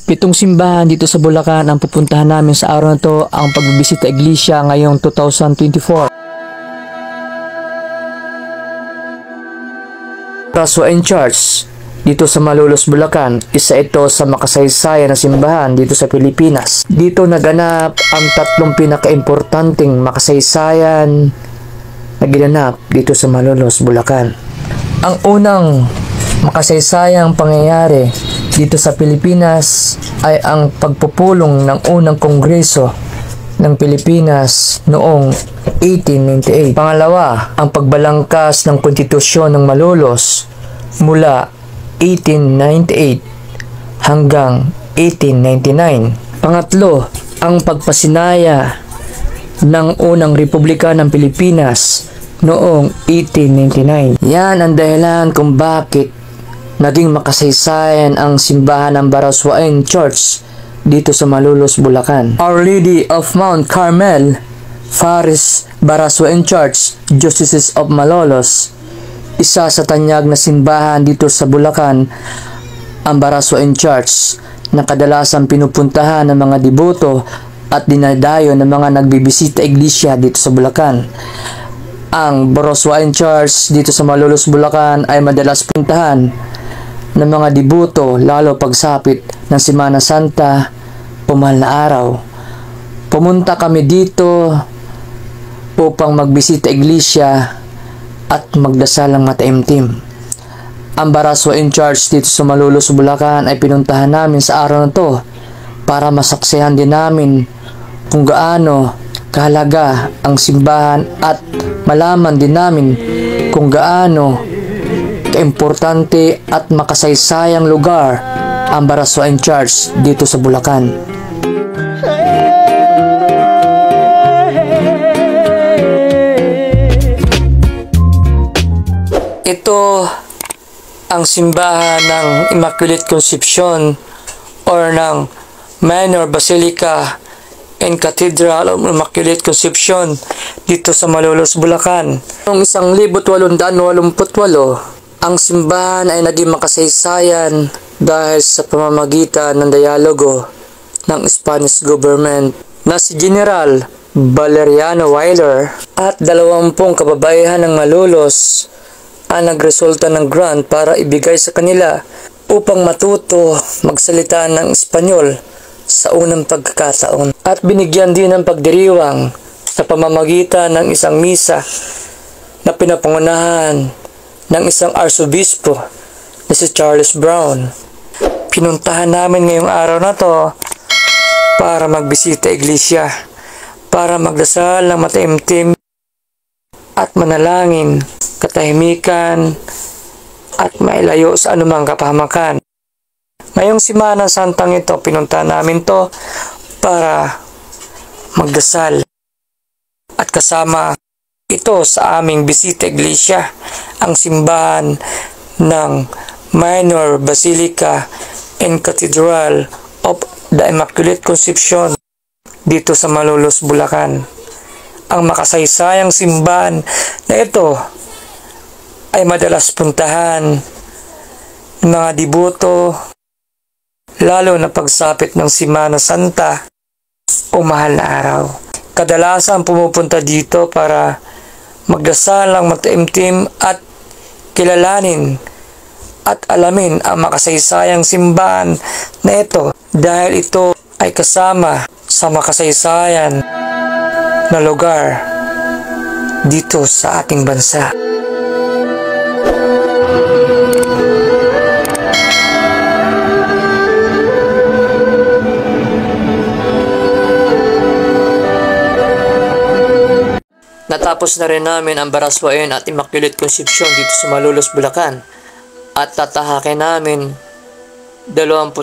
Pitong simbahan dito sa Bulacan ang pupuntahan namin sa araw na to. Ang pagbibisita iglesia ngayong 2024. Baraswain Church dito sa Malolos, Bulacan. Isa ito sa makasaysayan na simbahan dito sa Pilipinas. Dito naganap ang tatlong pinakaimportanteng makasaysayan na ginanap dito sa Malolos, Bulacan. Ang unang makasaysayang pangyayari dito sa Pilipinas ay ang pagpupulong ng unang kongreso ng Pilipinas noong 1898. Pangalawa, ang pagbalangkas ng konstitusyon ng Malolos mula 1898 hanggang 1899. Pangatlo, ang pagpasinaya ng unang Republika ng Pilipinas noong 1899. Yan ang dahilan kung bakit naging makasaysayan ang simbahan ng Baraswain Church dito sa Malolos, Bulacan. Our Lady of Mount Carmel, Faris Baraswain Church, Justices of Malolos. Isa sa tanyag na simbahan dito sa Bulacan, ang Baraswain Church, na kadalasang pinupuntahan ng mga deboto at dinadayo ng mga nagbibisita iglesia dito sa Bulacan. Ang Baraswain Church dito sa Malolos, Bulacan ay madalas puntahan ng mga deboto lalo pagsapit ng Semana Santa o mahal na araw. Pumunta kami dito upang magbisita iglesia at magdasal ng mataimtim. Ang Baraswain Church dito sa Malolos, Bulacan ay pinuntahan namin sa araw na to para masaksihan din namin kung gaano kahalaga ang simbahan at malaman din namin kung gaano kaimportante at makasaysayang lugar ang Baraswain Church dito sa Bulacan. Ito ang simbahan ng Immaculate Conception or ng Minor Basilica and Cathedral of Immaculate Conception dito sa Malolos, Bulacan. Noong 1888, ang simbahan ay naging makasaysayan dahil sa pamamagitan ng dialogo ng Spanish government na si General Valeriano Weyler at 20 kababaihan ng Malolos ang nagresulta ng grant para ibigay sa kanila upang matuto magsalita ng Espanyol sa unang pagkakataon. At binigyan din ng pagdiriwang sa pamamagitan ng isang misa na pinapangunahan ng isang arsobispo na si Charles Brown. Pinuntahan namin ngayong araw na to para magbisita iglesia, para magdasal ng mataimtim at manalangin, katahimikan at mailayo sa anumang kapahamakan. Ngayong Semana Santang ito, pinuntahan namin to para magdasal at kasama ito sa aming bisita iglesia, ang simbahan ng Minor Basilica and Cathedral of the Immaculate Conception dito sa Malolos, Bulacan. Ang makasaysayang simbahan na ito ay madalas puntahan ng mga deboto lalo na pagsapit ng Semana Santa o mahal na araw. Kadalasan pumupunta dito para magdasal ng mataimtim at kilalanin at alamin ang makasaysayang simbahan na ito dahil ito ay kasama sa makasaysayan na lugar dito sa ating bansa. Natapos na rin namin ang Baraswain at Immaculate Conception dito sa Malolos, Bulacan at tatahakin namin 21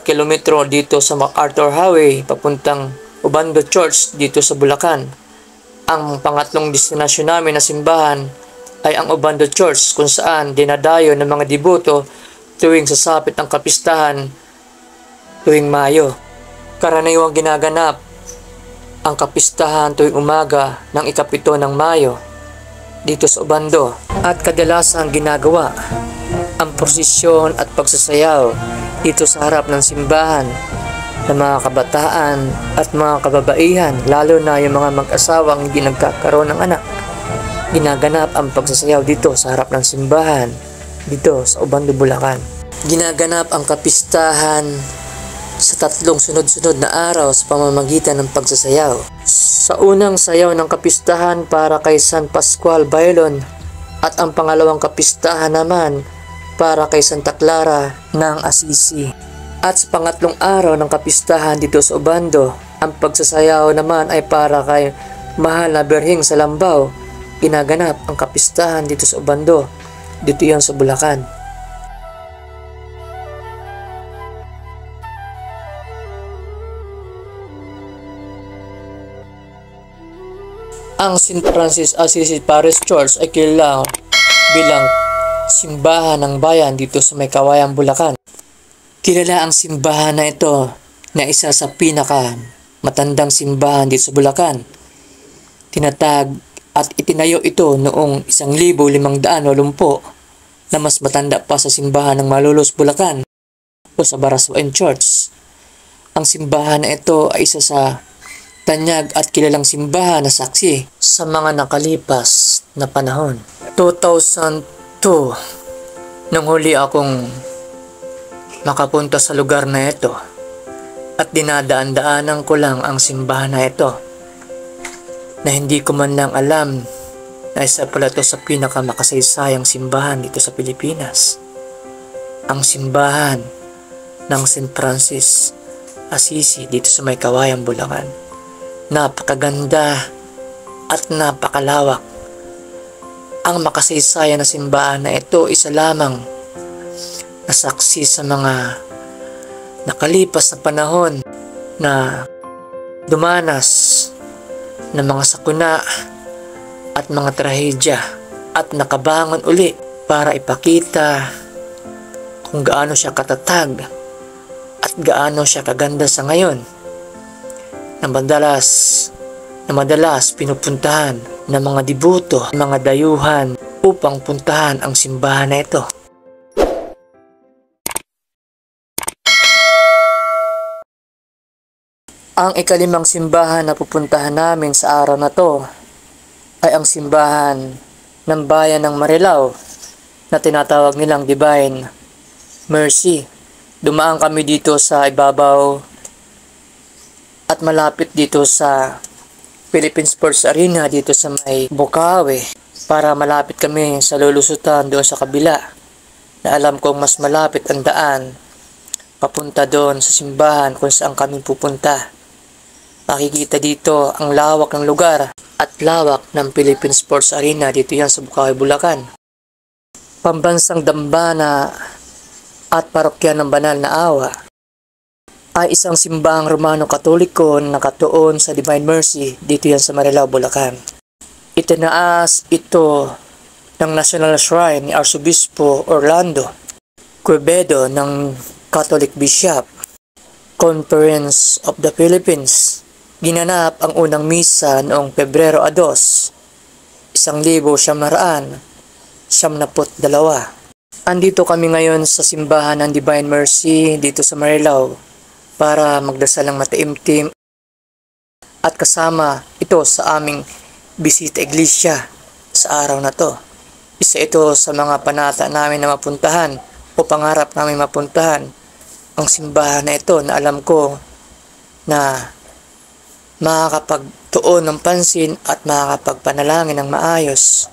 kilometro dito sa MacArthur Highway papuntang Ubando Church dito sa Bulacan. Ang pangatlong destinasyon namin na simbahan ay ang Ubando Church kung saan dinadayo ng mga deboto tuwing sasapit ang kapistahan tuwing Mayo. Karaniwang ginaganap ang kapistahan tuwing umaga ng ika-7 ng Mayo dito sa Ubando at kadalasang ginagawa ang prosesyon at pagsasayaw dito sa harap ng simbahan ng mga kabataan at mga kababaihan, lalo na yung mga mag-asawang hindi nagkakaroon ng anak. Ginaganap ang pagsasayaw dito sa harap ng simbahan dito sa Obando, Bulacan. Ginaganap ang kapistahan sa 3 sunod-sunod na araw sa pamamagitan ng pagsasayaw. Sa unang sayaw ng kapistahan para kay San Pascual Bailon at ang pangalawang kapistahan naman para kay Santa Clara ng Assisi. At sa pangatlong araw ng kapistahan dito sa Obando, ang pagsasayaw naman ay para kay Mahal na Birheng sa Lambao. Ginaganap ang kapistahan dito sa Obando, dito yan sa Bulacan. Ang St. Francis Assisi Parish Church ay kilala bilang simbahan ng bayan dito sa may Kawayan, Bulacan. Kilala ang simbahan na ito na isa sa pinaka matandang simbahan dito sa Bulacan. Tinatag at itinayo ito noong 1580 na mas matanda pa sa simbahan ng Malolos, Bulacan o sa Baraswain Church. Ang simbahan na ito ay isa sa tanyag at kilalang simbahan na saksi sa mga nakalipas na panahon. 2002, nung huli akong makapunta sa lugar na ito at dinadaan-daanan ko lang ang simbahan na ito na hindi ko man lang alam na isa pala ito sa pinakamakasaysayang simbahan dito sa Pilipinas. Ang simbahan ng St. Francis Assisi dito sa may Kawayan, Bulacan. Napakaganda at napakalawak. Ang makasaysayan na simbahan na ito isa lamang na saksi sa mga nakalipas na panahon na dumanas ng mga sakuna at mga trahedya at nakabangon uli para ipakita kung gaano siya katatag at gaano siya kaganda sa ngayon na madalas pinupuntahan ng mga diboto, mga dayuhan upang puntahan ang simbahan na ito. Ang ikalimang simbahan na pupuntahan namin sa araw na to ay ang simbahan ng bayan ng Marilao na tinatawag nilang Divine Mercy. Dumaan kami dito sa ibabaw at malapit dito sa Philippine Sports Arena dito sa may Bukawi para malapit kami sa lulusutan doon sa kabila na alam kong mas malapit ang daan papunta doon sa simbahan kung saan kami pupunta. Makikita dito ang lawak ng lugar at lawak ng Philippine Sports Arena dito yan sa Bukawi, Bulacan. Pambansang dambana at parokya ng Banal na Awa ay isang simbahang Romano Katoliko na nakatuon sa Divine Mercy dito yan sa Marilao, Bulacan. Itinaas ito ng National Shrine ni Arsobispo Orlando Quevedo ng Catholic Bishop Conference of the Philippines. Ginanap ang unang misa noong Pebrero 2, 1972. Andito kami ngayon sa simbahan ng Divine Mercy dito sa Marilao para magdasal ng mataimtim at kasama ito sa aming bisita iglesia sa araw na to. Isa ito sa mga panata namin na mapuntahan o pangarap namin mapuntahan ang simbahan na ito na alam ko na makakapagtuon ng pansin at makakapagpanalangin ng maayos.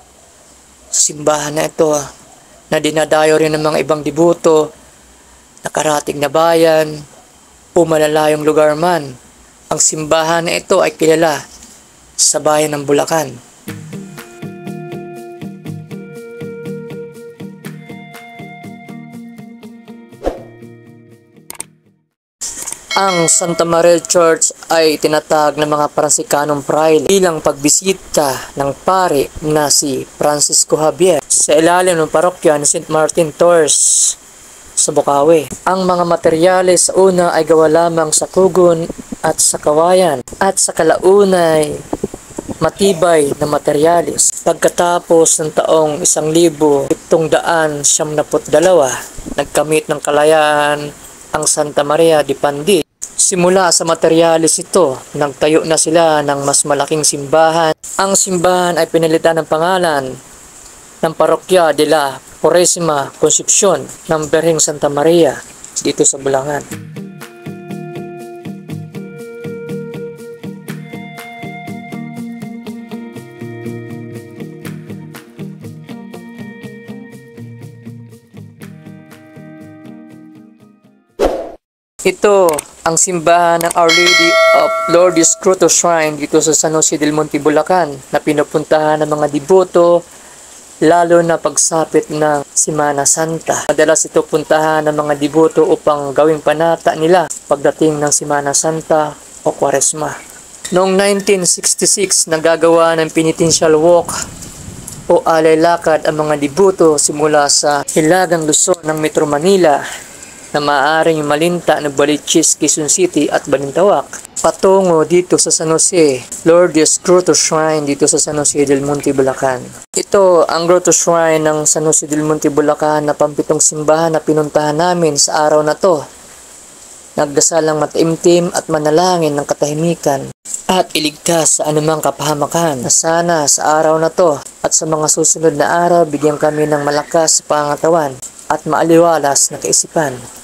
Simbahan na ito na dinadayo rin ng mga ibang diboto, nakarating na bayan o malalayong lugar man. Ang simbahan na ito ay kilala sa bayan ng Bulacan. Ang Santa Maria Church ay tinatag ng mga Franciscanong Fraile bilang pagbisita ng pari na si Francisco Javier sa ilalim ng parokya ni St. Martin Tours sa Bukawi. Ang mga materyales sa una ay gawa lamang sa kugon at sa kawayan at sa kalaunay matibay na materyales. Pagkatapos ng taong 1772, nagkamit ng kalayaan ang Santa Maria de Pandi. Simula sa materyales ito, nagtayo na sila ng mas malaking simbahan. Ang simbahan ay pinalitan ng pangalan ng Parokya de la Purísima Concepción ng Birheng Santa Maria dito sa Bulangan. Ito ang simbahan ng Our Lady of Lourdes Grotto Shrine dito sa San Jose del Monte, Bulacan, na pinupuntahan ng mga deboto lalo na pagsapit ng Semana Santa. Madalas ito puntahan ng mga deboto upang gawing panata nila pagdating ng Semana Santa o Kwaresma. Noong 1966, nagagawa ng penitential walk o alay lakad ang mga deboto simula sa Hilagang Luzon ng Metro Manila na maaaring malinta ng Baliches, Quezon City at Balintawak patungo dito sa San Jose Lourdes Grotto Shrine dito sa San Jose del Monte, Bulacan. Ito ang Grotto Shrine ng San Jose del Monte, Bulacan na pampitong simbahan na pinuntahan namin sa araw na to. Nagdasal ng mataimtim at manalangin ng katahimikan at iligtas sa anumang kapahamakan na sana sa araw na to at sa mga susunod na araw bigyan kami ng malakas sa pangatawan at maaliwalas na kaisipan.